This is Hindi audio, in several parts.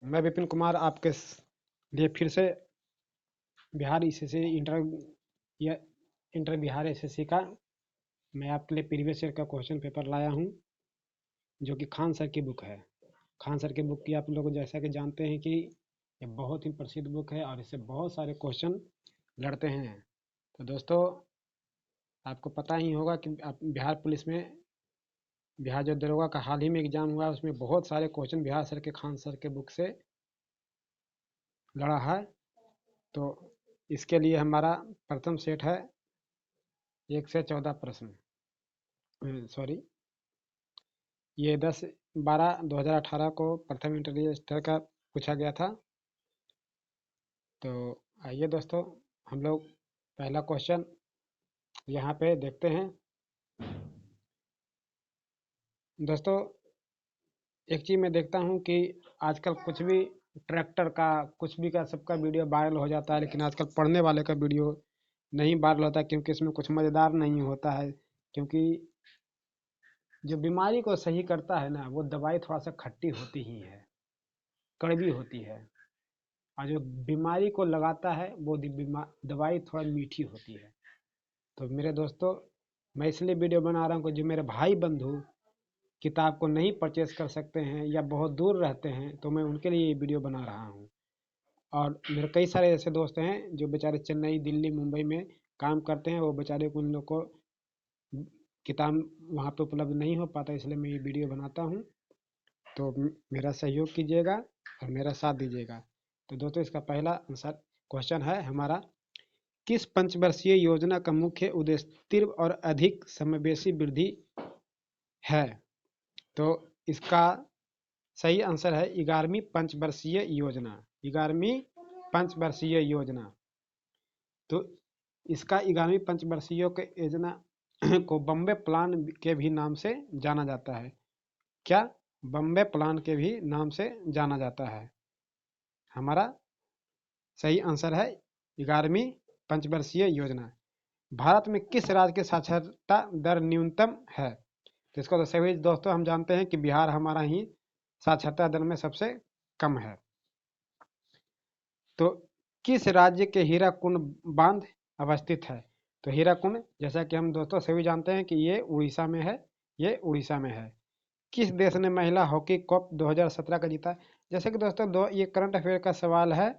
मैं विपिन कुमार आपके लिए फिर से बिहार एसएससी या इंटर बिहार एसएससी का मैं आपके लिए प्रीवियस ईयर का क्वेश्चन पेपर लाया हूं, जो कि खान सर की बुक है। खान सर की बुक की आप लोग जैसा कि जानते हैं कि ये बहुत ही प्रसिद्ध बुक है और इससे बहुत सारे क्वेश्चन लड़ते हैं। तो दोस्तों, आपको पता ही होगा कि आप बिहार पुलिस में बिहार जो दरोगा का हाल ही में एग्जाम हुआ, उसमें बहुत सारे क्वेश्चन बिहार सर के खान सर के बुक से लड़ा है। तो इसके लिए हमारा प्रथम सेट है 1 से 14 प्रश्न। सॉरी, ये 10/12/2018 को प्रथम इंटरव्यू स्तर का पूछा गया था। तो आइए दोस्तों, हम लोग पहला क्वेश्चन यहाँ पे देखते हैं। दोस्तों, एक चीज़ मैं देखता हूँ कि आजकल कुछ भी ट्रैक्टर का, कुछ भी का, सबका वीडियो वायरल हो जाता है, लेकिन आजकल पढ़ने वाले का वीडियो नहीं वायरल होता, क्योंकि इसमें कुछ मज़ेदार नहीं होता है। क्योंकि जो बीमारी को सही करता है ना, वो दवाई थोड़ा सा खट्टी होती ही है, कड़वी होती है। और जो बीमारी को लगाता है वो दवाई थोड़ा मीठी होती है। तो मेरे दोस्तों, मैं इसलिए वीडियो बना रहा हूँ कि जो मेरे भाई बंधु किताब को नहीं परचेस कर सकते हैं या बहुत दूर रहते हैं, तो मैं उनके लिए ये वीडियो बना रहा हूँ। और मेरे कई सारे ऐसे दोस्त हैं जो बेचारे चेन्नई, दिल्ली, मुंबई में काम करते हैं, वो बेचारे को, उन लोग को किताब वहाँ पे उपलब्ध नहीं हो पाता, इसलिए मैं ये वीडियो बनाता हूँ। तो मेरा सहयोग कीजिएगा और मेरा साथ दीजिएगा। तो दोस्तों, इसका पहला आंसर क्वेश्चन है हमारा, किस पंचवर्षीय योजना का मुख्य उद्देश्य तीव्र और अधिक समावेशी वृद्धि है? तो इसका सही आंसर है 11वीं पंचवर्षीय योजना। 11वीं पंचवर्षीय योजना। तो इसका 11वीं पंचवर्षीय के योजना को बम्बे प्लान के भी नाम से जाना जाता है। क्या? बम्बे प्लान के भी नाम से जाना जाता है। हमारा सही आंसर है 11वीं पंचवर्षीय योजना। भारत में किस राज्य की साक्षरता दर न्यूनतम है? तो इसको तो सभी दोस्तों हम जानते हैं कि बिहार हमारा ही साक्षरता दर में सबसे कम है। तो किस राज्य के हीराकुंड बांध अवस्थित है? तो हीराकुंड, जैसा कि हम दोस्तों सभी जानते हैं कि ये उड़ीसा में है। ये उड़ीसा में है। किस देश ने महिला हॉकी कप 2017 का जीता? जैसे कि दोस्तों, ये करंट अफेयर का सवाल है।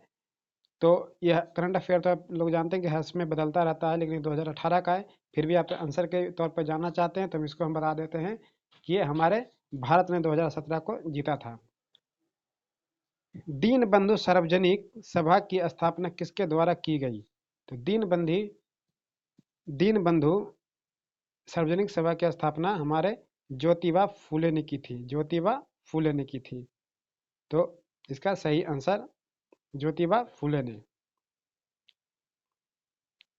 तो यह करंट अफेयर तो आप लोग जानते हैं कि हर समय बदलता रहता है, लेकिन 2018 का है। फिर भी आप आंसर के तौर पर जानना चाहते हैं तो इसको हम बता देते हैं कि ये हमारे भारत ने 2017 को जीता था। दीनबंधु सार्वजनिक सभा की स्थापना किसके द्वारा की गई? तो दीनबंधु सार्वजनिक सभा की स्थापना हमारे ज्योतिबा फूले ने की थी। ज्योतिबा फूले ने की थी। तो इसका सही आंसर ज्योतिबा फूले ने।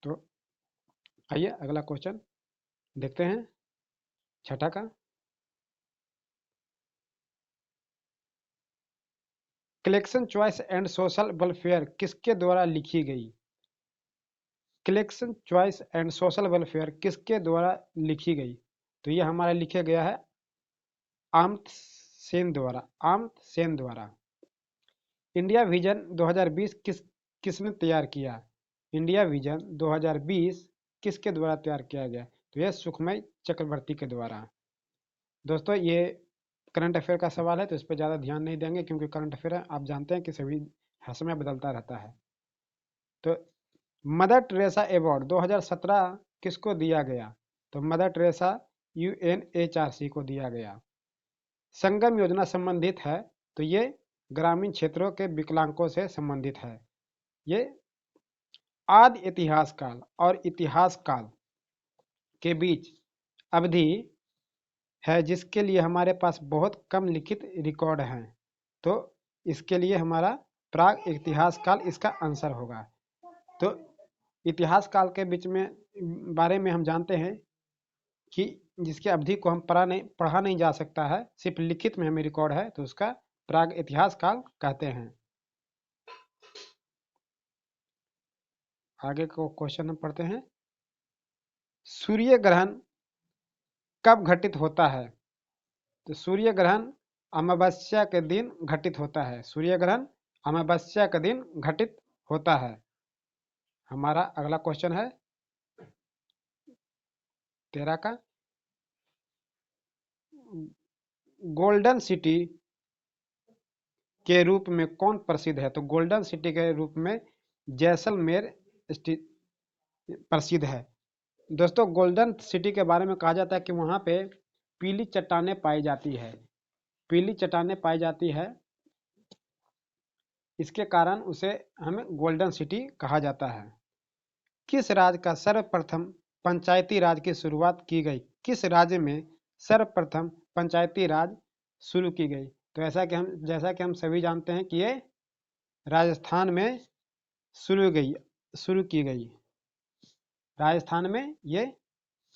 तो आइए अगला क्वेश्चन देखते हैं, छठा का। Collection choice and social welfare किसके द्वारा लिखी गई? Collection choice and social welfare किसके द्वारा लिखी गई? तो ये हमारा लिखा गया है अमर्त्य सेन द्वारा। अमर्त्य सेन द्वारा। इंडिया विजन 2020 किसने तैयार किया? इंडिया विजन 2020 किसके द्वारा तैयार किया गया? तो यह सुखमय चक्रवर्ती के द्वारा। दोस्तों, ये करंट अफेयर का सवाल है, तो इस पर ज़्यादा ध्यान नहीं देंगे, क्योंकि करंट अफेयर आप जानते हैं कि सभी हर समय बदलता रहता है। तो मदर टेरेसा अवार्ड 2017 किसको दिया गया? तो मदर टेरेसा UNHRC को दिया गया। संगम योजना संबंधित है, तो ये ग्रामीण क्षेत्रों के विकलांगों से संबंधित है। ये आदि इतिहास काल और इतिहास काल के बीच अवधि है, जिसके लिए हमारे पास बहुत कम लिखित रिकॉर्ड हैं। तो इसके लिए हमारा प्राग इतिहास काल इसका आंसर होगा। तो इतिहास काल के बीच में बारे में हम जानते हैं कि जिसकी अवधि को हम पढ़ा नहीं जा सकता है, सिर्फ लिखित में हमें रिकॉर्ड है, तो उसका प्राग इतिहास काल कहते हैं। आगे को क्वेश्चन हम पढ़ते हैं। सूर्य ग्रहण कब घटित होता है? तो सूर्य ग्रहण अमावस्या के दिन घटित होता है? सूर्य ग्रहण अमावस्या के दिन घटित होता है। हमारा अगला क्वेश्चन है 13 का, गोल्डन सिटी के रूप में कौन प्रसिद्ध है? तो गोल्डन सिटी के रूप में जैसलमेर प्रसिद्ध है। दोस्तों गोल्डन सिटी के बारे में कहा जाता है कि वहाँ पे पीली चट्टानें पाई जाती है, पीली चट्टानें पाई जाती है, इसके कारण उसे हमें गोल्डन सिटी कहा जाता है। किस राज्य का सर्वप्रथम पंचायती राज की शुरुआत की गई? किस राज्य में सर्वप्रथम पंचायती राज शुरू की गई? तो जैसा कि हम सभी जानते हैं कि ये राजस्थान में शुरू की गई, राजस्थान में ये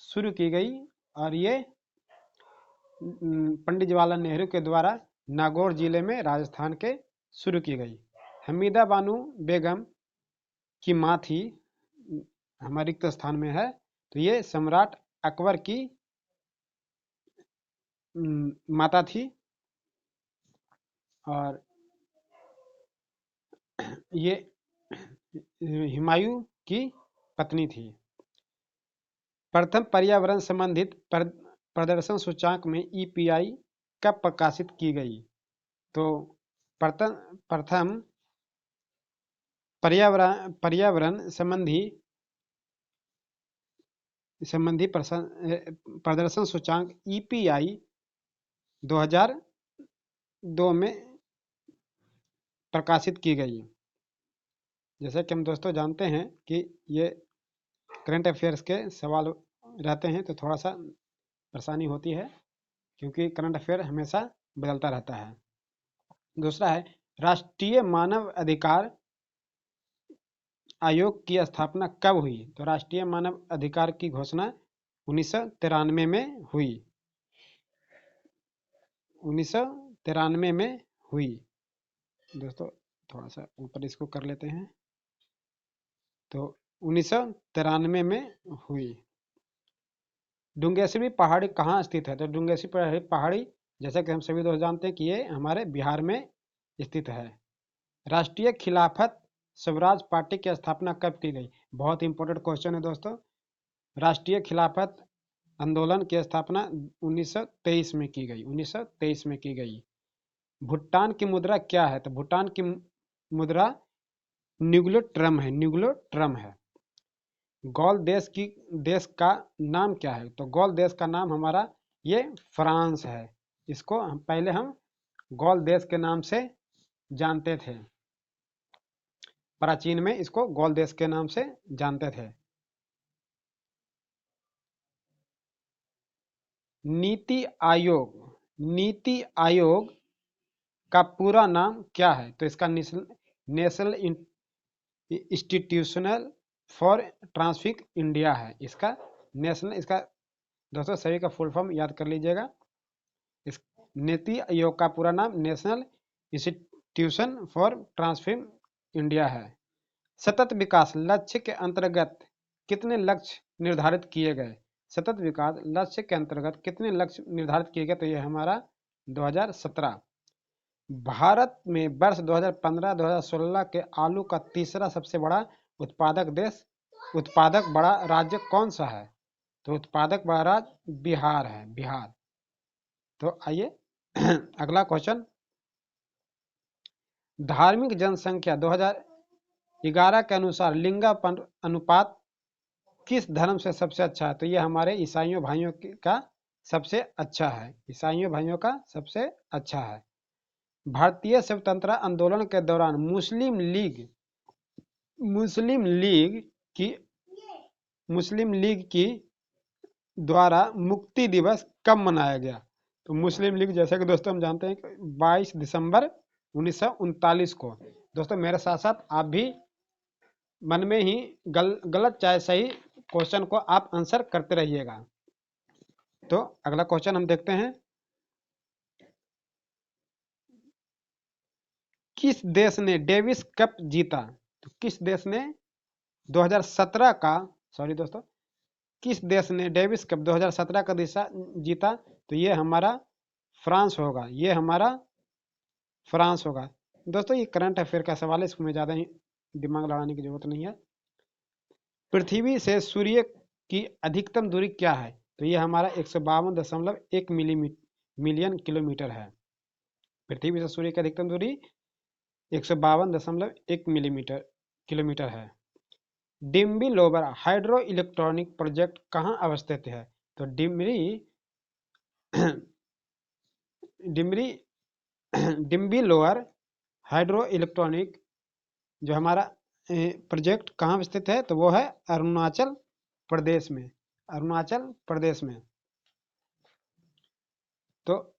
शुरू की गई और ये पंडित जवाहरलाल नेहरू के द्वारा नागौर जिले में राजस्थान के शुरू की गई। हमीदा बानो बेगम की माँ थी, हमारे रिक्त स्थान में है, तो ये सम्राट अकबर की माता थी और ये हुमायूं की पत्नी थी। प्रथम पर्यावरण संबंधित प्रदर्शन सूचकांक में ईपीआई कब प्रकाशित की गई? तो प्रथम पर्यावरण संबंधी प्रदर्शन सूचकांक ईपीआई 2002 में प्रकाशित की गई। जैसे कि हम दोस्तों जानते हैं कि ये करंट अफेयर्स के सवाल रहते हैं तो थोड़ा सा परेशानी होती है क्योंकि करंट अफेयर हमेशा बदलता रहता है। दूसरा है राष्ट्रीय मानव अधिकार आयोग की स्थापना कब हुई? तो राष्ट्रीय मानव अधिकार की घोषणा 1993 में हुई, 1993 में हुई। दोस्तों थोड़ा सा ऊपर इसको कर लेते हैं, तो 1993 में हुई। डुंगेश्वरी पहाड़ी कहाँ स्थित है? तो डुंगेश्वरी पहाड़ी जैसे कि हम सभी दोस्त जानते हैं कि ये हमारे बिहार में स्थित है। राष्ट्रीय खिलाफत स्वराज पार्टी की स्थापना कब की गई? बहुत इंपॉर्टेंट क्वेश्चन है दोस्तों। राष्ट्रीय खिलाफत आंदोलन की स्थापना 1923 में की गई, 1923 में की गई। भूटान की मुद्रा क्या है? तो भूटान की मुद्रा न्यूग्लोट्रम है, न्यूग्लोट्रम है। गौल देश का नाम क्या है? तो गौल देश का नाम हमारा ये फ्रांस है। इसको पहले हम गौल देश के नाम से जानते थे, प्राचीन में इसको गौल देश के नाम से जानते थे। नीति आयोग का पूरा नाम क्या है? तो इसका नेशनल इंस्टीट्यूशनल फॉर ट्रांसफिक इंडिया है। इसका दोस्तों सभी का फुल फॉर्म याद कर लीजिएगा। इस नीति आयोग का पूरा नाम नेशनल इंस्टीट्यूशन फॉर ट्रांसफिक इंडिया है। सतत विकास लक्ष्य के अंतर्गत कितने लक्ष्य निर्धारित किए गए? सतत विकास लक्ष्य के अंतर्गत कितने लक्ष्य निर्धारित किए गए? तो ये हमारा 2017। भारत में वर्ष 2015-2016 के आलू का तीसरा सबसे बड़ा उत्पादक बड़ा राज्य कौन सा है? तो उत्पादक बड़ा राज्य बिहार है, बिहार। तो आइए अगला क्वेश्चन, धार्मिक जनसंख्या 2011 के अनुसार लिंग अनुपात किस धर्म से सबसे अच्छा है? तो ये हमारे ईसाइयों भाइयों का सबसे अच्छा है, ईसाइयों भाइयों का सबसे अच्छा है। भारतीय स्वतंत्रता आंदोलन के दौरान मुस्लिम लीग की द्वारा मुक्ति दिवस कब मनाया गया? तो मुस्लिम लीग जैसे कि दोस्तों हम जानते हैं 22 दिसंबर 1939 को। दोस्तों मेरे साथ साथ आप भी मन में ही गलत चाहे सही क्वेश्चन को आप आंसर करते रहिएगा। तो अगला क्वेश्चन हम देखते हैं, किस देश ने डेविस कप जीता? तो किस देश ने 2017 का किस देश ने डेविस कप 2017 का दिशा जीता? तो ये हमारा फ्रांस होगा, ये हमारा फ्रांस होगा। दोस्तों ये करंट अफेयर का सवाल है, इसमें ज़्यादा ही दिमाग लड़ाने की जरूरत नहीं है। पृथ्वी से सूर्य की अधिकतम दूरी क्या है? तो ये हमारा 152.1 मिलियन किलोमीटर है। पृथ्वी से सूर्य की अधिकतम दूरी 152.1 किलोमीटर है। डिम्बी लोबर हाइड्रो इलेक्ट्रॉनिक प्रोजेक्ट कहाँ अवस्थित है? तो डिम्बरी डिम्बी लोअर हाइड्रो इलेक्ट्रॉनिक जो हमारा प्रोजेक्ट कहाँ स्थित है? तो वो है अरुणाचल प्रदेश में, अरुणाचल प्रदेश में। तो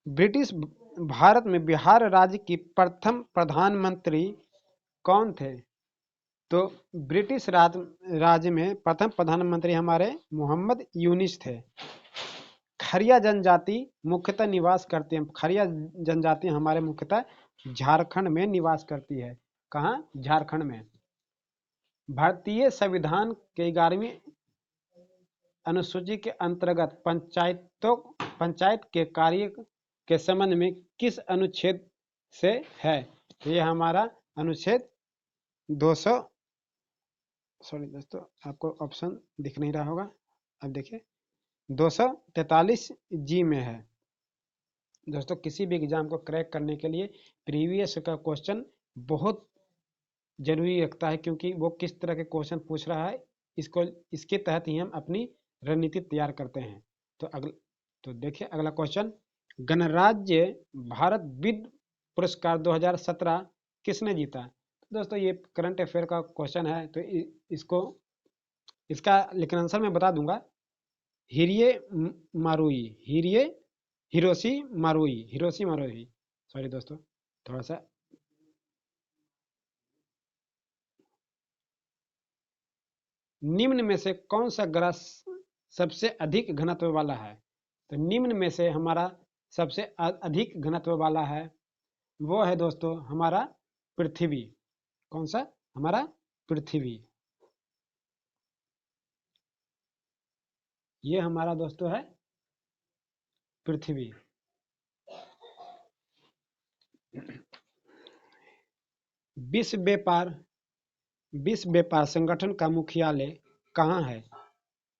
ब्रिटिश भारत में बिहार राज्य की प्रथम प्रधानमंत्री कौन थे? तो ब्रिटिश राज्य में प्रथम प्रधानमंत्री हमारे मोहम्मद यूनिस थे। खरिया जनजाति मुख्यतः निवास करते हैं, खरिया जनजाति हमारे मुख्यतः झारखंड में निवास करती है। कहाँ? झारखंड में। भारतीय संविधान के 11वीं अनुसूची के अंतर्गत पंचायत के कार्य के संबंध में किस अनुच्छेद से है? तो ये हमारा अनुच्छेद 200 सॉरी दोस्तों, आपको ऑप्शन दिख नहीं रहा होगा, अब देखिए 243 जी में है। दोस्तों किसी भी एग्जाम को क्रैक करने के लिए प्रीवियस का क्वेश्चन बहुत जरूरी रखता है, क्योंकि वो किस तरह के क्वेश्चन पूछ रहा है, इसके तहत ही हम अपनी रणनीति तैयार करते हैं। तो देखिए अगला क्वेश्चन, गणराज्य भारत विद्य पुरस्कार 2017 किसने जीता? दोस्तों ये करंट अफेयर का क्वेश्चन है, तो इसका लेकिन आंसर मैं बता दूंगा, हिरिये मारुई, हिरोशी मारुई। सॉरी दोस्तों, थोड़ा सा निम्न में से कौन सा ग्रह सबसे अधिक घनत्व वाला है? तो निम्न में से हमारा सबसे अधिक घनत्व वाला है, वो है दोस्तों हमारा पृथ्वी। कौन सा? हमारा पृथ्वी। ये हमारा दोस्तों है पृथ्वी। विश्व व्यापार संगठन का मुख्यालय कहाँ है?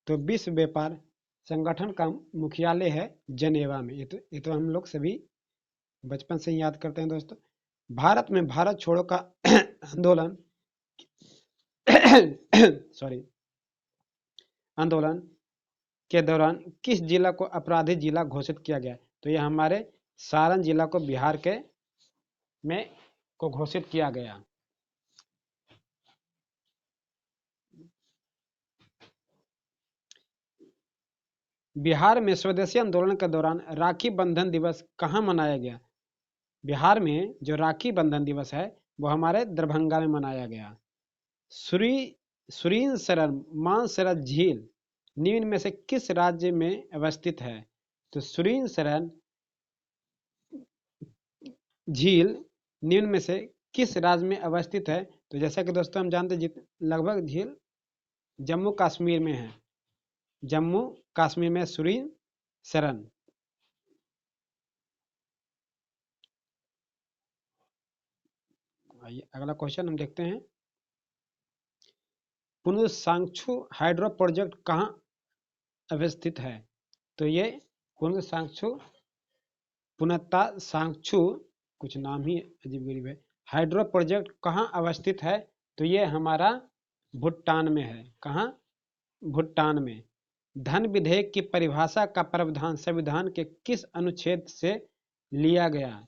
तो विश्व व्यापार संगठन का मुख्यालय है जनेवा में। ये तो हम लोग सभी बचपन से ही याद करते हैं दोस्तों। भारत में भारत छोड़ो का आंदोलन सॉरी आंदोलन के दौरान किस जिला को अपराधी जिला घोषित किया गया? तो यह हमारे सारण जिला को बिहार के में को घोषित किया गया। बिहार में स्वदेशी आंदोलन के दौरान राखी बंधन दिवस कहाँ मनाया गया? बिहार में जो राखी बंधन दिवस है वो हमारे दरभंगा में मनाया गया। सुरीन मानसरोवर झील निम्न में से किस राज्य में अवस्थित है? तो सुरीन झील निम्न में से किस राज्य में अवस्थित है? तो जैसा कि दोस्तों हम जानते हैं लगभग झील जम्मू कश्मीर में है, जम्मू कश्मीर में सुरीन शरण। आइए अगला क्वेश्चन हम देखते हैं, पुनर्सांक्षु हाइड्रो प्रोजेक्ट कहाँ अवस्थित है? तो ये पुनर्सांक्षु कुछ नाम ही अजीब गरीब है, हाइड्रो प्रोजेक्ट कहाँ अवस्थित है? तो ये हमारा भूटान में है। कहाँ? भूटान में। धन विधेयक की परिभाषा का प्रावधान संविधान के किस अनुच्छेद से लिया गया,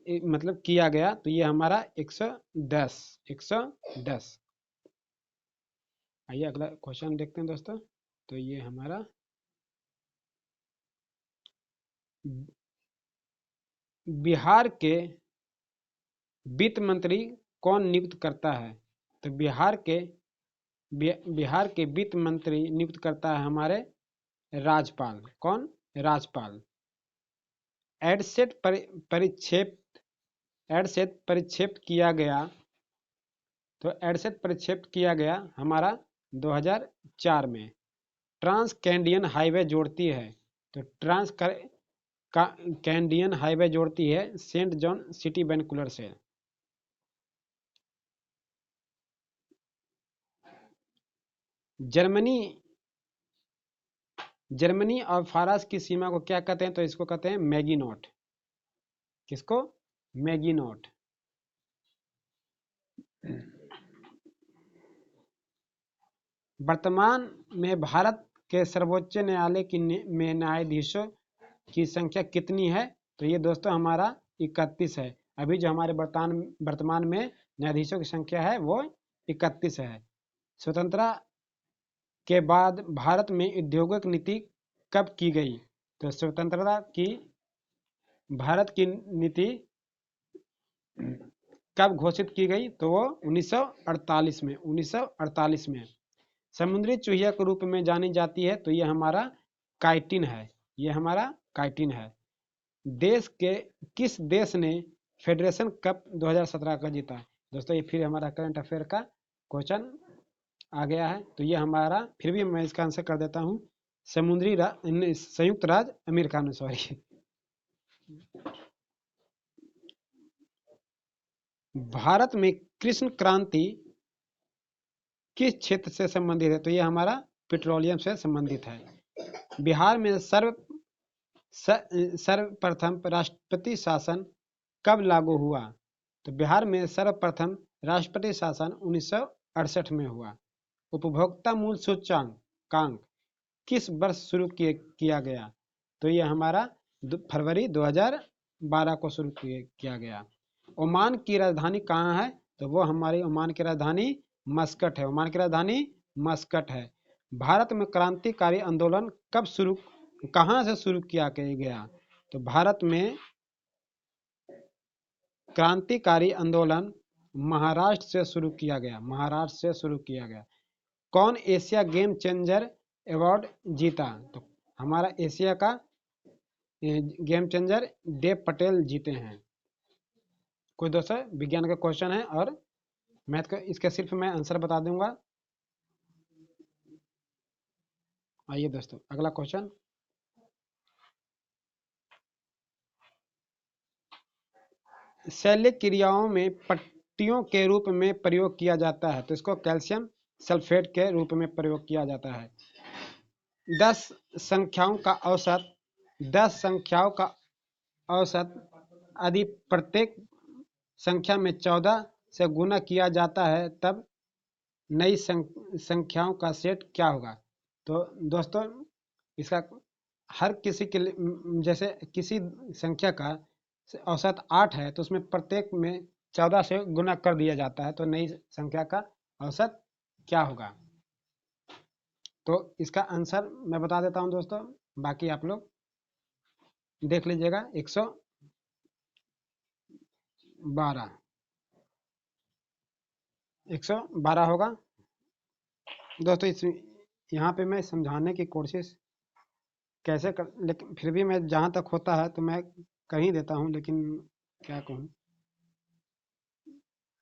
मतलब किया गया? तो ये हमारा 110। आइए अगला क्वेश्चन देखते हैं दोस्तों। तो ये हमारा बिहार के वित्त मंत्री कौन नियुक्त करता है? तो बिहार के वित्त मंत्री नियुक्त करता है हमारे राज्यपाल। कौन? राज्यपाल। एडसेट परिक्षेप किया गया, तो एडसेट प्रक्षेप किया गया हमारा 2004 में। ट्रांस कैंडियन हाईवे जोड़ती है, तो कैंडियन हाईवे जोड़ती है सेंट जॉन सिटी वैनकूवर से। जर्मनी और फारस की सीमा को क्या कहते हैं? तो इसको कहते हैं मैगिनॉट। किसको? मैगिनॉट। वर्तमान में भारत के सर्वोच्च न्यायालय में न्यायाधीशों की संख्या कितनी है? तो ये दोस्तों हमारा 31 है। अभी जो हमारे वर्तमान में न्यायाधीशों की संख्या है वो 31 है। स्वतंत्रता के बाद भारत में औद्योगिक नीति कब की गई? तो स्वतंत्रता की भारत की नीति कब घोषित की गई? तो वो 1948 में। समुद्री चूहिया के रूप में जानी जाती है, तो ये हमारा काइटिन है। ये हमारा काइटिन है। किस देश ने फेडरेशन कप 2017 का जीता है? दोस्तों ये फिर हमारा करंट अफेयर का क्वेश्चन आ गया है। तो ये हमारा, फिर भी मैं इसका आंसर कर देता हूँ, संयुक्त राज्य अमेरिका में, सॉरी। भारत में कृष्ण क्रांति किस क्षेत्र से संबंधित है? तो ये हमारा पेट्रोलियम से संबंधित है। बिहार में सर्वप्रथम राष्ट्रपति शासन कब लागू हुआ? तो बिहार में सर्वप्रथम राष्ट्रपति शासन 1968 में हुआ। उपभोक्ता मूल्य सूचकांक किस वर्ष शुरू किया गया? तो ये हमारा फरवरी 2012 को शुरू किया गया। ओमान की राजधानी कहाँ है? तो वो हमारी ओमान की राजधानी मस्कट है। ओमान की राजधानी मस्कट है। भारत में क्रांतिकारी आंदोलन कहाँ से शुरू किया गया? तो भारत में क्रांतिकारी आंदोलन महाराष्ट्र से शुरू किया गया। महाराष्ट्र से शुरू किया गया। कौन एशिया गेम चेंजर अवार्ड जीता? तो हमारा एशिया का गेम चेंजर देव पटेल जीते हैं। कोई दोस्तों विज्ञान का क्वेश्चन है और मैथ का, इसका सिर्फ मैं आंसर बता दूंगा। आइए दोस्तों अगला क्वेश्चन। शैल्यिक क्रियाओं में पट्टियों के रूप में प्रयोग किया जाता है, तो इसको कैल्शियम सल्फेट के रूप में प्रयोग किया जाता है। 10 संख्याओं का औसत यदि प्रत्येक संख्या में 14 से गुना किया जाता है तब नई संख्याओं का सेट क्या होगा? तो दोस्तों इसका हर किसी के लिए, जैसे किसी संख्या का औसत 8 है तो उसमें प्रत्येक में 14 से गुना कर दिया जाता है, तो नई संख्या का औसत क्या होगा? तो इसका आंसर मैं बता देता हूं दोस्तों, बाकी आप लोग देख लीजिएगा। 112 होगा दोस्तों। इस यहाँ पे मैं समझाने की कोशिश कैसे कर, लेकिन फिर भी मैं जहाँ तक होता है तो मैं कर ही देता हूँ, लेकिन क्या कहूँ।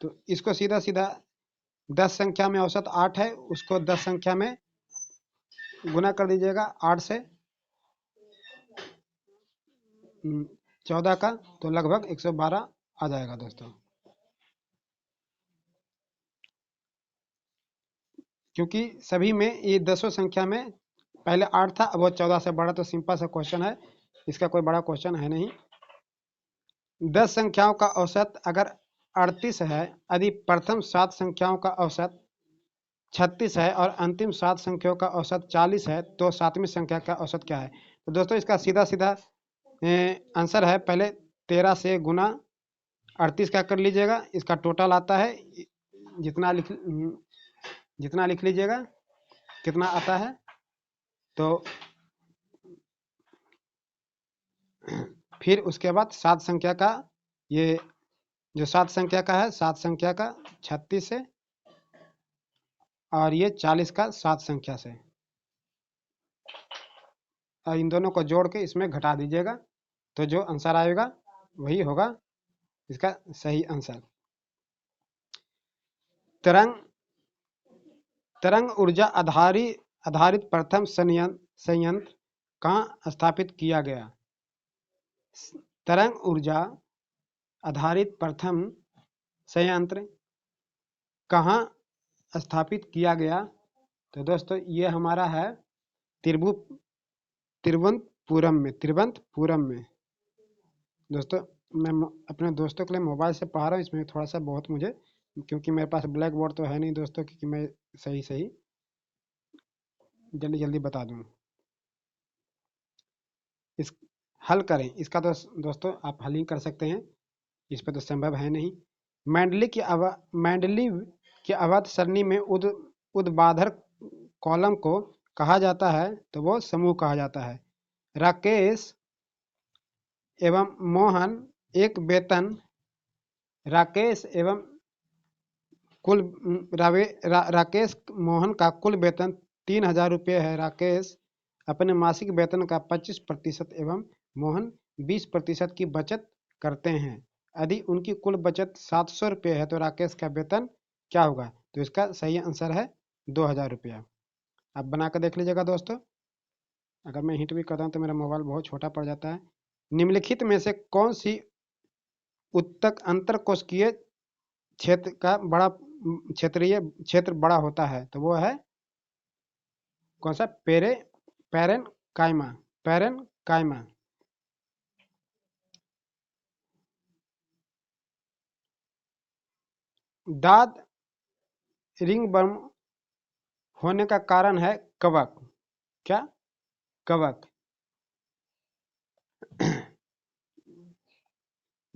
तो इसको सीधा सीधा 10 संख्या में औसत 8 है, उसको 10 संख्या में गुना कर दीजिएगा 8 से 14 का, तो लगभग 112 आ जाएगा दोस्तों। क्योंकि सभी में ये 10 संख्या में पहले 8 था, अब वो 14 से बढ़ा, तो सिंपल सा क्वेश्चन है, इसका कोई बड़ा क्वेश्चन है नहीं। 10 संख्याओं का औसत अगर 38 है, यदि प्रथम 7 संख्याओं का औसत 36 है और अंतिम 7 संख्याओं का औसत 40 है, तो 7वीं संख्या का औसत क्या है? तो दोस्तों इसका सीधा सीधा आंसर है, पहले 13 से गुना 38 का कर लीजिएगा, इसका टोटल आता है, जितना लिख लीजिएगा कितना आता है। तो फिर उसके बाद 7 संख्या का, ये जो 7 संख्या का है, 7 संख्या का 36 से, और ये 40 का 7 संख्या से, और इन दोनों को जोड़ के इसमें घटा दीजिएगा, तो जो आंसर आएगा वही होगा इसका सही आंसर। तरंग तरंग ऊर्जा आधारित प्रथम संयंत्र कहाँ स्थापित किया गया? तरंग ऊर्जा आधारित प्रथम संयंत्र कहाँ स्थापित किया गया? तो दोस्तों ये हमारा है तिरुवनंतपुरम में। दोस्तों मैं अपने दोस्तों के लिए मोबाइल से पढ़ा रहा हूँ, इसमें थोड़ा सा बहुत मुझे, क्योंकि मेरे पास ब्लैक बोर्ड तो है नहीं दोस्तों, क्योंकि मैं सही जल्दी जल्दी बता दूँ। इस हल करें इसका तो दोस्तों आप हल ही कर सकते हैं, इस पर तो संभव है नहीं। मैंडली की अवध सरणी में उद्बाधर कॉलम को कहा जाता है, तो वो समूह कहा जाता है। राकेश एवं मोहन एक वेतन राकेश एवं कुल राकेश मोहन का कुल वेतन 3,000 रुपये है। राकेश अपने मासिक वेतन का 25% एवं मोहन 20% की बचत करते हैं। यदि उनकी कुल बचत 700 रुपये है तो राकेश का वेतन क्या होगा? तो इसका सही आंसर है 2,000 रुपया। आप बना कर देख लीजिएगा दोस्तों। अगर मैं हिंट भी करता हूँ तो मेरा मोबाइल बहुत छोटा पड़ जाता है। निम्नलिखित में से कौन सी उत्तक अंतर कोशिकीय क्षेत्र का क्षेत्रीय क्षेत्र बड़ा होता है? तो वो है कौन सा? पैरेनकाइमा। दाद रिंगवर्म होने का कारण है कवक। क्या? कवक,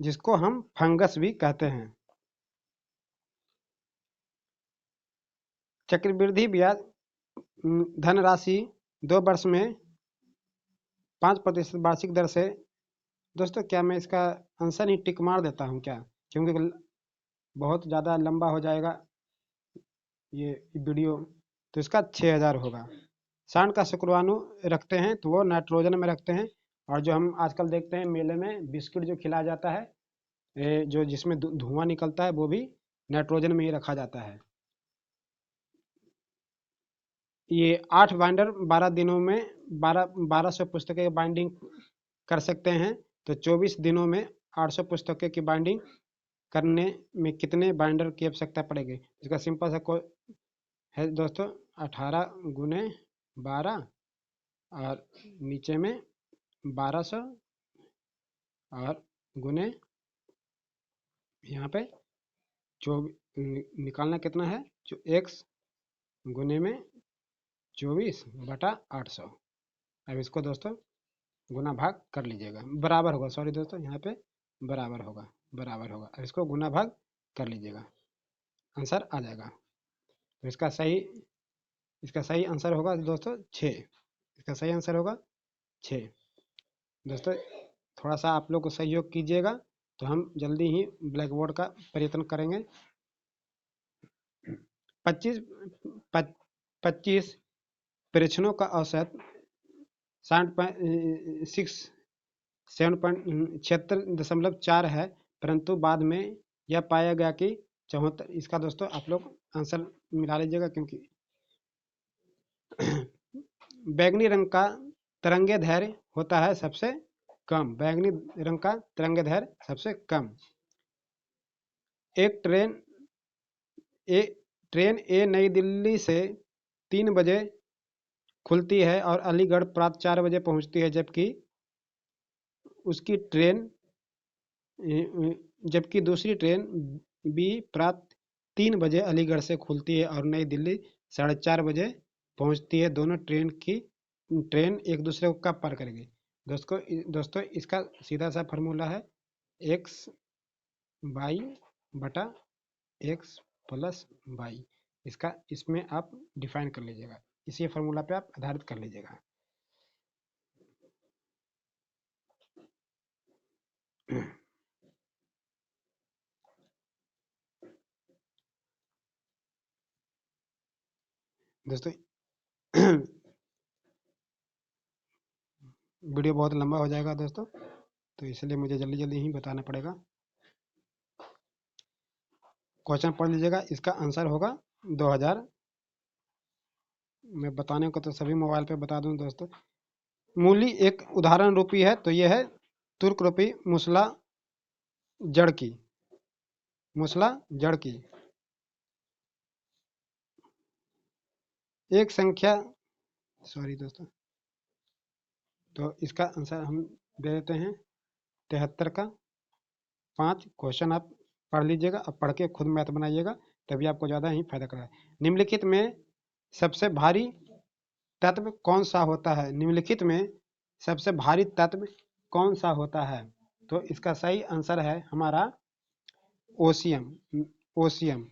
जिसको हम फंगस भी कहते हैं। चक्रवृद्धि ब्याज धनराशि 2 वर्ष में 5% वार्षिक दर से। दोस्तों क्या मैं इसका आंसर ही टिक मार देता हूँ क्या? क्योंकि बहुत ज़्यादा लंबा हो जाएगा ये वीडियो। तो इसका 6,000 होगा। सांड का शुक्राणु रखते हैं तो वो नाइट्रोजन में रखते हैं। और जो हम आजकल देखते हैं मेले में बिस्किट जो खिलाया जाता है, जो जिसमें धुआं निकलता है, वो भी नाइट्रोजन में ही रखा जाता है। ये 8 बाइंडर 12 दिनों में 1200 पुस्तकें बाइंडिंग कर सकते हैं। तो 24 दिनों में 800 पुस्तकें की बाइंडिंग करने में कितने बाइंडर की आवश्यकता पड़ेगी? इसका सिंपल सा है दोस्तों, 18 गुने 12 और नीचे में 1200 और गुने यहाँ पे निकालना कितना है? जो x गुने में 24/800। अब इसको दोस्तों गुना भाग कर लीजिएगा, बराबर होगा। सॉरी दोस्तों, यहाँ पे बराबर होगा। अब इसको गुना भाग कर लीजिएगा, आंसर आ जाएगा। तो इसका सही आंसर होगा दोस्तों 6। इसका सही आंसर होगा 6। दोस्तों थोड़ा सा आप लोग को सहयोग कीजिएगा तो हम जल्दी ही ब्लैक बोर्ड का प्रयत्न करेंगे। 25 परीक्षणों का औसत 76.4 है, परंतु बाद में यह पाया गया कि 74। इसका दोस्तों आप लोग आंसर मिला लीजिएगा, क्योंकि बैगनी रंग का तरंगे धैर्य होता है सबसे कम। बैगनी रंग का तरंगे धैर्य सबसे कम। एक ट्रेन ए नई दिल्ली से 3 बजे खुलती है और अलीगढ़ प्रातः 4 बजे पहुंचती है, जबकि दूसरी ट्रेन बी प्रातः 3 बजे अलीगढ़ से खुलती है और नई दिल्ली 4:30 बजे पहुंचती है। दोनों ट्रेन एक दूसरे को कब पार करेगी? दोस्तों इसका सीधा सा फार्मूला है x बाई बटा x प्लस वाई। इसमें आप डिफाइन कर लीजिएगा, इसी फार्मूला पे आप आधारित कर लीजिएगा। दोस्तों वीडियो बहुत लंबा हो जाएगा दोस्तों, तो इसलिए मुझे जल्दी जल्दी ही बताना पड़ेगा। क्वेश्चन पढ़ लीजिएगा। इसका आंसर होगा 2000। मैं बताने को तो सभी मोबाइल पे बता दूं दोस्तों। मूली एक उदाहरण रूपी है, तो यह है तुर्क रूपी मूसला जड़ की, मूसला जड़ की एक संख्या, सॉरी दोस्तों, तो इसका आंसर हम दे देते हैं 73 का 5। क्वेश्चन आप पढ़ लीजिएगा, अब पढ़ के खुद मैथ बनाइएगा, तभी आपको ज़्यादा ही फायदा करेगा। निम्नलिखित में सबसे भारी तत्व कौन सा होता है? निम्नलिखित में सबसे भारी तत्व कौन सा होता है? तो इसका सही आंसर है हमारा ओशियम, ओशियम,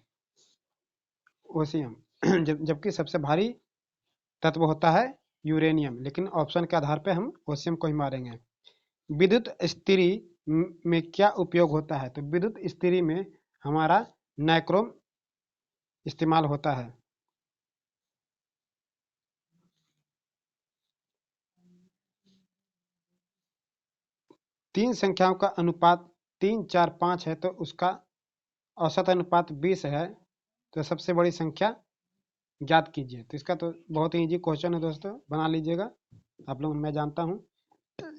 ओशियम। जबकि सबसे भारी तत्व होता है यूरेनियम, लेकिन ऑप्शन के आधार पे हम ओशियम को ही मारेंगे। विद्युत इस्त्री में क्या उपयोग होता है? तो विद्युत इस्त्री में हमारा नाइक्रोम इस्तेमाल होता है। तीन संख्याओं का अनुपात 3, 4, 5 है, तो उसका औसत अनुपात 20 है, तो सबसे बड़ी संख्या ज्ञात कीजिए। तो इसका तो बहुत ही इजी क्वेश्चन है दोस्तों, बना लीजिएगा आप लोग। मैं जानता हूँ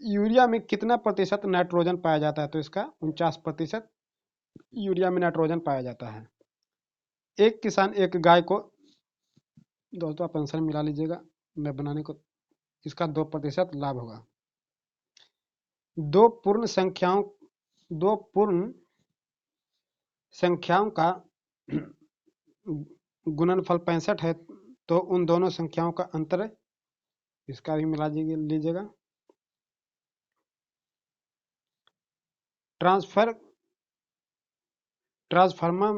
यूरिया में कितना प्रतिशत नाइट्रोजन पाया जाता है? तो इसका 49% यूरिया में नाइट्रोजन पाया जाता है। एक किसान एक गाय को, दोस्तों आप आंसर मिला लीजिएगा, मैं बनाने को, इसका 2% लाभ होगा। दो पूर्ण संख्याओं दो पूर्ण संख्याओं का गुणनफल 65 है, तो उन दोनों संख्याओं का अंतर, इसका भी मिला लीजिएगा। ट्रांसफार्मर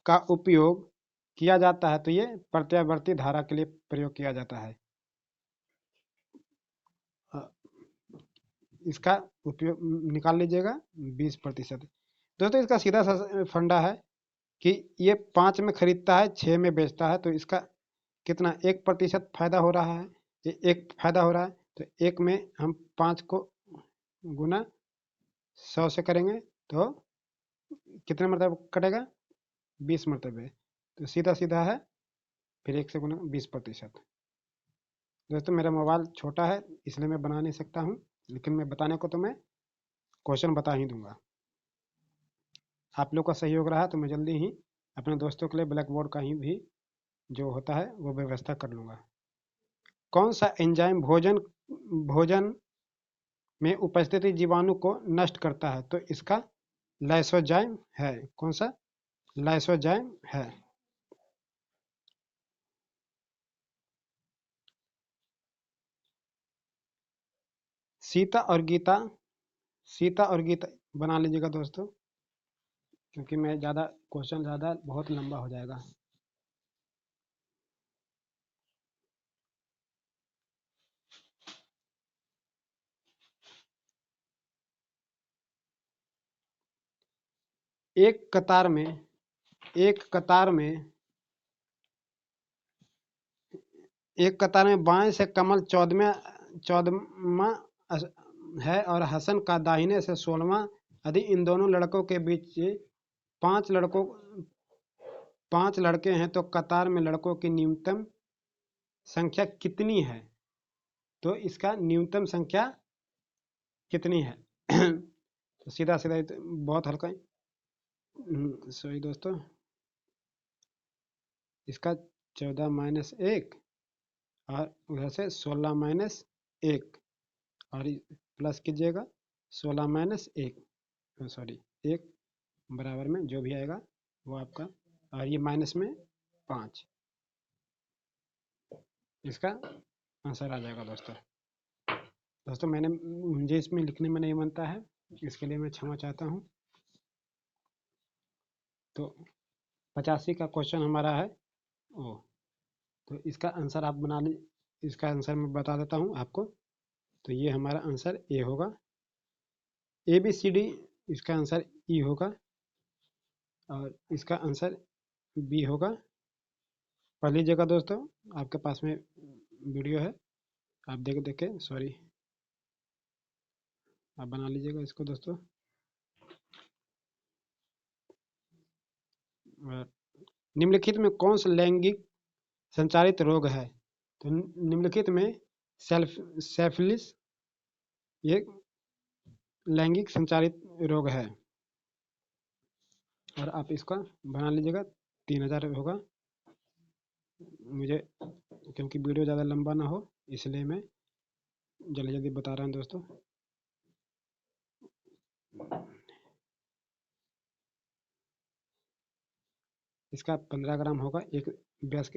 का उपयोग किया जाता है, तो ये प्रत्यावर्ती धारा के लिए प्रयोग किया जाता है। इसका उपयोग निकाल लीजिएगा 20%। दोस्तों इसका सीधा सा फंडा है कि ये 5 में खरीदता है, 6 में बेचता है, तो इसका कितना 1% फायदा हो रहा है, ये 1 फायदा हो रहा है, तो 1 में हम 5 को गुना 100 से करेंगे तो कितने मरतबे कटेगा? 20 मरतबे, तो सीधा सीधा है, फिर 1 से गुना 20%। दोस्तों मेरा मोबाइल छोटा है इसलिए मैं बना नहीं सकता हूँ, लेकिन मैं बताने को तो मैं क्वेश्चन बता ही दूंगा। आप लोग का सहयोग रहा तो मैं जल्दी ही अपने दोस्तों के लिए ब्लैक बोर्ड का ही भी जो होता है वो व्यवस्था कर लूँगा। कौन सा एंजाइम भोजन में उपस्थित जीवाणु को नष्ट करता है? तो इसका लाइसोजाइम है। कौन सा? लाइसोजाइम है। सीता और गीता, सीता और गीता बना लीजिएगा दोस्तों, क्योंकि मैं ज़्यादा क्वेश्चन ज़्यादा बहुत लंबा हो जाएगा। एक कतार में एक कतार में एक कतार में बाएं से कमल 14वां है और हसन का दाहिने से 16वां। यदि इन दोनों लड़कों के बीच पांच लड़कों पांच लड़के हैं, तो कतार में लड़कों की न्यूनतम संख्या कितनी है? तो इसका न्यूनतम संख्या कितनी है? तो सीधा सीधा बहुत हल्का, सॉरी दोस्तों, इसका 14 - 1 और उधर से 16 - 1 और प्लस कीजिएगा 16 - 1, सॉरी 1 बराबर में जो भी आएगा वो आपका, और ये माइनस में 5, इसका आंसर आ जाएगा दोस्तों। दोस्तों मुझे इसमें लिखने में नहीं बनता है, इसके लिए मैं क्षमा चाहता हूँ। तो 85 का क्वेश्चन हमारा है ओ, तो इसका आंसर आप बना ली, इसका आंसर मैं बता देता हूँ आपको। तो ये हमारा आंसर ए होगा, ABCD, इसका आंसर ई होगा और इसका आंसर बी होगा। पढ़ लीजिएगा दोस्तों, आपके पास में वीडियो है, आप देख देख के, सॉरी, आप बना लीजिएगा इसको दोस्तों। और निम्नलिखित में कौन सा लैंगिक संचारित रोग है? तो निम्नलिखित में सेफिलिस ये लैंगिक संचारित रोग है। और आप इसका बना लीजिएगा, 3000 होगा। मुझे क्योंकि वीडियो ज़्यादा लंबा ना हो इसलिए मैं जल्दी जल्दी बता रहा हूँ दोस्तों। इसका 15 ग्राम होगा। एक वयस्क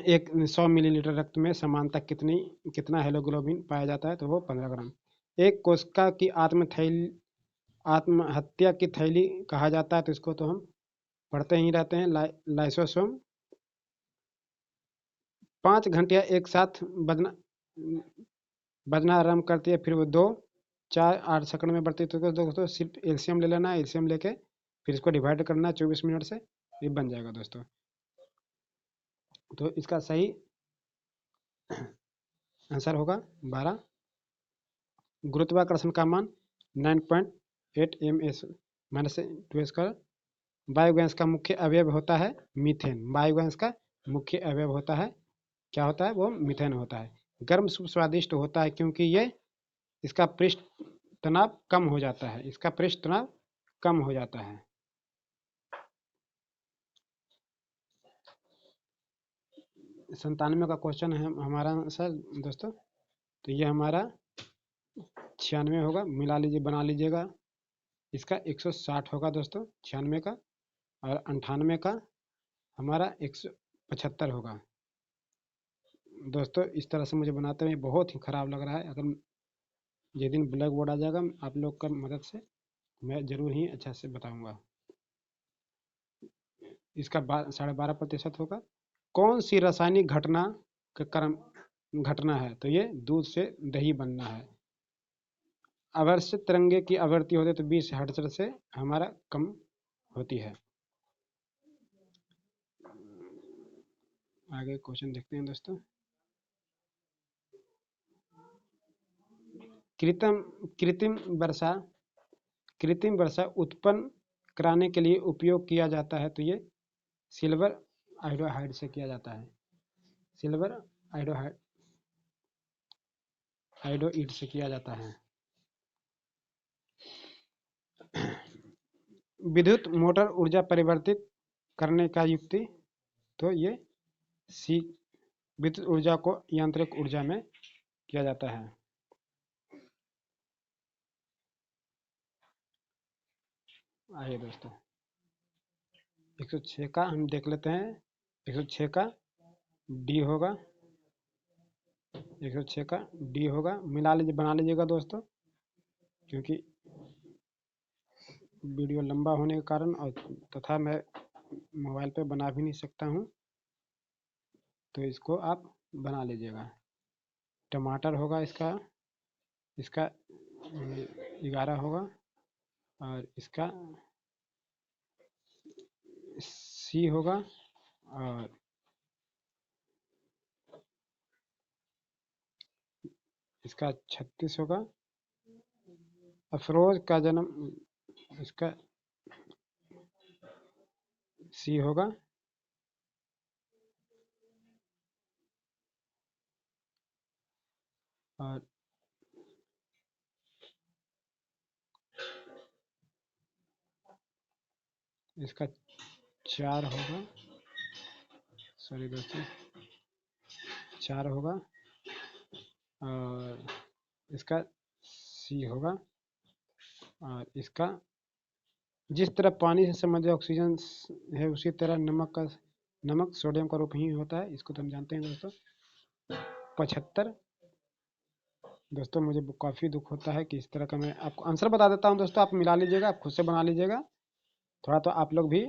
एक 100 मिलीलीटर रक्त में समानता कितना हेमोग्लोबिन पाया जाता है? तो वो 15 ग्राम। एक कोशिका की आत्महत्या की थैली कहा जाता है, तो इसको तो हम पढ़ते ही रहते हैं, लाइसोसोम। 5 घंटियाँ एक साथ बजना आरम्भ करती है, फिर वो 2, 4, 8 सेकंड में बढ़ती है। तो दोस्तों सिर्फ एलसीएम ले लेना है। एलसीएम लेके फिर इसको डिवाइड करना है 24 मिनट से, ये बन जाएगा दोस्तों। तो इसका सही आंसर होगा 12। गुरुत्वाकर्षण का मान 9.8 ms माइनस 2 बायोगैस का मुख्य अवयव होता है मीथेन। बायोगैस का मुख्य अवयव होता है, क्या होता है? वो मीथेन होता है। गर्म सूप स्वादिष्ट होता है क्योंकि ये इसका पृष्ठ तनाव कम हो जाता है। इसका पृष्ठ तनाव कम हो जाता है। संतानवे का क्वेश्चन है हमारा सर दोस्तों। तो ये हमारा 96 होगा। मिला लीजिए, बना लीजिएगा। इसका 160 होगा दोस्तों 96 का। और 98 का हमारा 175 होगा। दोस्तों इस तरह से मुझे बनाते हुए बहुत ही ख़राब लग रहा है। अगर जिस दिन ब्लैक बोर्ड आ जाएगा आप लोग का मदद से मैं ज़रूर ही अच्छा से बताऊंगा। इसका 12.5% होगा। कौन सी रासायनिक घटना का क्रम घटना है? तो ये दूध से दही बनना है। आवर्त तरंगे की आवृत्ति होती है तो 20 हर्ट्ज से हमारा कम होती है। आगे क्वेश्चन देखते हैं दोस्तों। कृत्रिम कृत्रिम वर्षा कृत्रिम वर्षा उत्पन्न कराने के लिए उपयोग किया जाता है, तो ये सिल्वर आयोडाइड से किया जाता है। सिल्वर आयोडाइड से किया जाता है। विद्युत मोटर ऊर्जा परिवर्तित करने का युक्ति, तो ये सी विद्युत ऊर्जा को यांत्रिक ऊर्जा में किया जाता है। आइए दोस्तों 106 का हम देख लेते हैं। 106 का डी होगा। 106 का डी होगा। मिला लीजिए, बना लीजिएगा दोस्तों, क्योंकि वीडियो लंबा होने के कारण और तथा मैं मोबाइल पे बना भी नहीं सकता हूँ, तो इसको आप बना लीजिएगा। टमाटर होगा इसका इसका 11 होगा। और इसका सी होगा। और इसका 36 होगा। अफरोज का जन्म, इसका सी होगा। और इसका 4 होगा। सॉरी दोस्तों, 4 होगा। और इसका सी होगा। और इसका जिस तरह पानी से संबंधित ऑक्सीजन है उसी तरह नमक सोडियम का रूप ही होता है। इसको तो हम जानते हैं दोस्तों। 75। दोस्तों मुझे काफ़ी दुख होता है कि इस तरह का, मैं आपको आंसर बता देता हूँ दोस्तों, आप मिला लीजिएगा, आप खुद से बना लीजिएगा। थोड़ा तो आप लोग भी,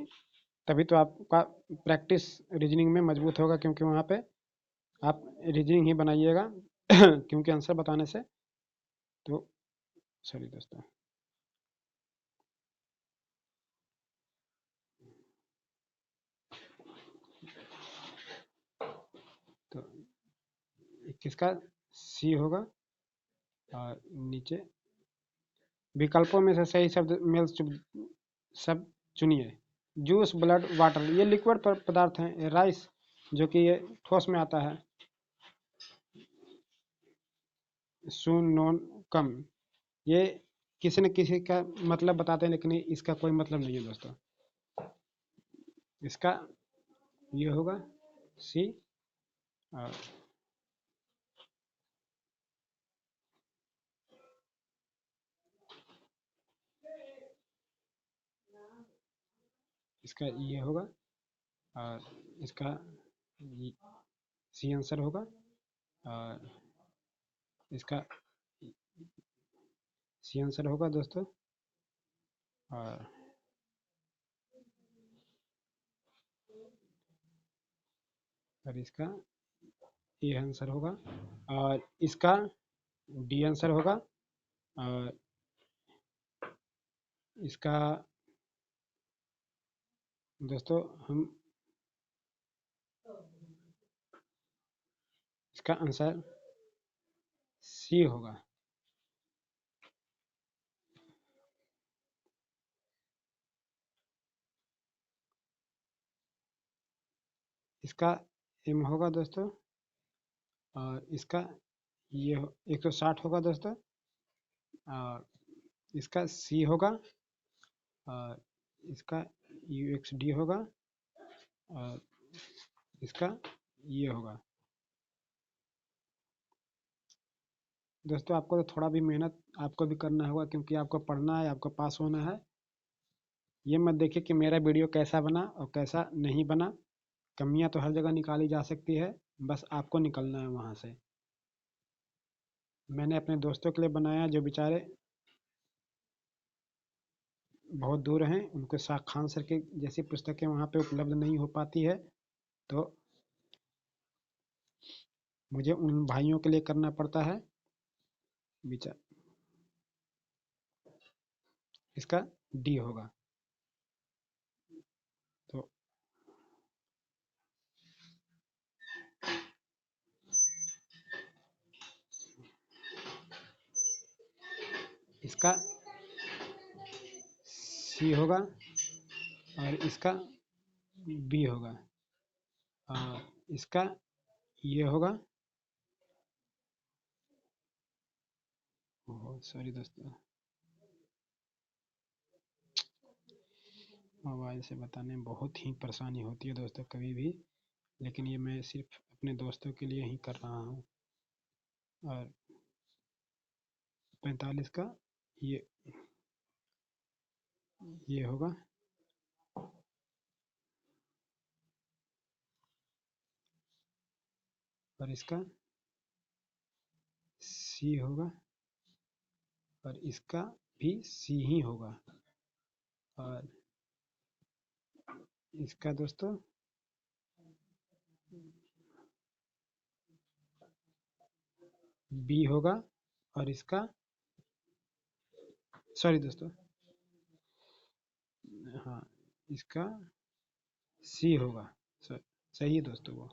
तभी तो आपका प्रैक्टिस रीजनिंग में मजबूत होगा, क्योंकि वहाँ पे आप रीजनिंग ही बनाइएगा क्योंकि आंसर बताने से तो सॉरी दोस्तों। तो 21 का सी होगा। और नीचे विकल्पों में से सही शब्द सब चुनिए। जूस, ब्लड, वाटर, ये लिक्विड पदार्थ हैं। राइस जो कि ये ठोस में आता है। सून, नॉन, कम, ये किसी न किसी का मतलब बताते हैं, लेकिन इसका कोई मतलब नहीं है दोस्तों। इसका ये होगा सी। और इसका ये होगा, और इसका सी आंसर होगा, और इसका सी आंसर होगा दोस्तों, और इसका ए आंसर होगा, और इसका डी आंसर होगा, और इसका दोस्तों हम इसका आंसर सी होगा। इसका एम होगा दोस्तों, और इसका ये 160 होगा दोस्तों, और इसका सी होगा, और इसका UXD होगा, और इसका ये होगा। दोस्तों आपको तो थोड़ा भी मेहनत आपको भी करना होगा, क्योंकि आपको पढ़ना है, आपको पास होना है। ये मत देखिए कि मेरा वीडियो कैसा बना और कैसा नहीं बना। कमियां तो हर जगह निकाली जा सकती है, बस आपको निकलना है वहाँ से। मैंने अपने दोस्तों के लिए बनाया जो बेचारे बहुत दूर हैं, उनको खान सर के जैसी पुस्तकें वहाँ पे उपलब्ध नहीं हो पाती है, तो मुझे उन भाइयों के लिए करना पड़ता है विचार। इसका डी होगा। तो इसका सी होगा, और इसका बी होगा, और इसका ये होगा। सॉरी दोस्तों, मोबाइल से बताने में बहुत ही परेशानी होती है दोस्तों कभी भी, लेकिन ये मैं सिर्फ अपने दोस्तों के लिए ही कर रहा हूँ। और 45 का ये होगा, और इसका सी होगा, और इसका भी सी ही होगा, और इसका दोस्तों बी होगा, और इसका सॉरी दोस्तों, हाँ, इसका सी होगा। सही है दोस्तों वो,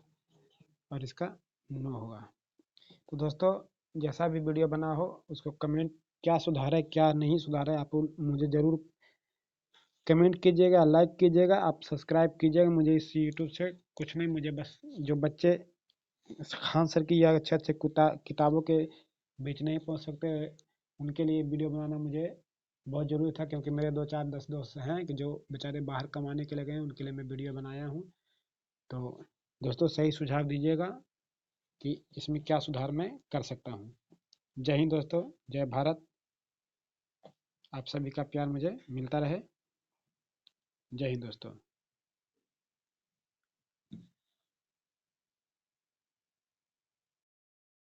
और इसका नो होगा। तो दोस्तों जैसा भी वीडियो बना हो उसको कमेंट, क्या सुधार है क्या नहीं सुधार है, आप मुझे ज़रूर कमेंट कीजिएगा, लाइक कीजिएगा, आप सब्सक्राइब कीजिएगा। मुझे इस यूट्यूब से कुछ नहीं, मुझे बस जो बच्चे खान सर की या अच्छे अच्छे किताबों के बीच नहीं पहुंच सकते, उनके लिए वीडियो बनाना मुझे बहुत ज़रूरी था, क्योंकि मेरे 2 4 10 दोस्त हैं कि जो बेचारे बाहर कमाने के लिए गए हैं, उनके लिए मैं वीडियो बनाया हूँ। तो दोस्तों सही सुझाव दीजिएगा कि इसमें क्या सुधार मैं कर सकता हूँ। जय हिंद दोस्तों, जय भारत। आप सभी का प्यार मुझे मिलता रहे। जय हिंद दोस्तों।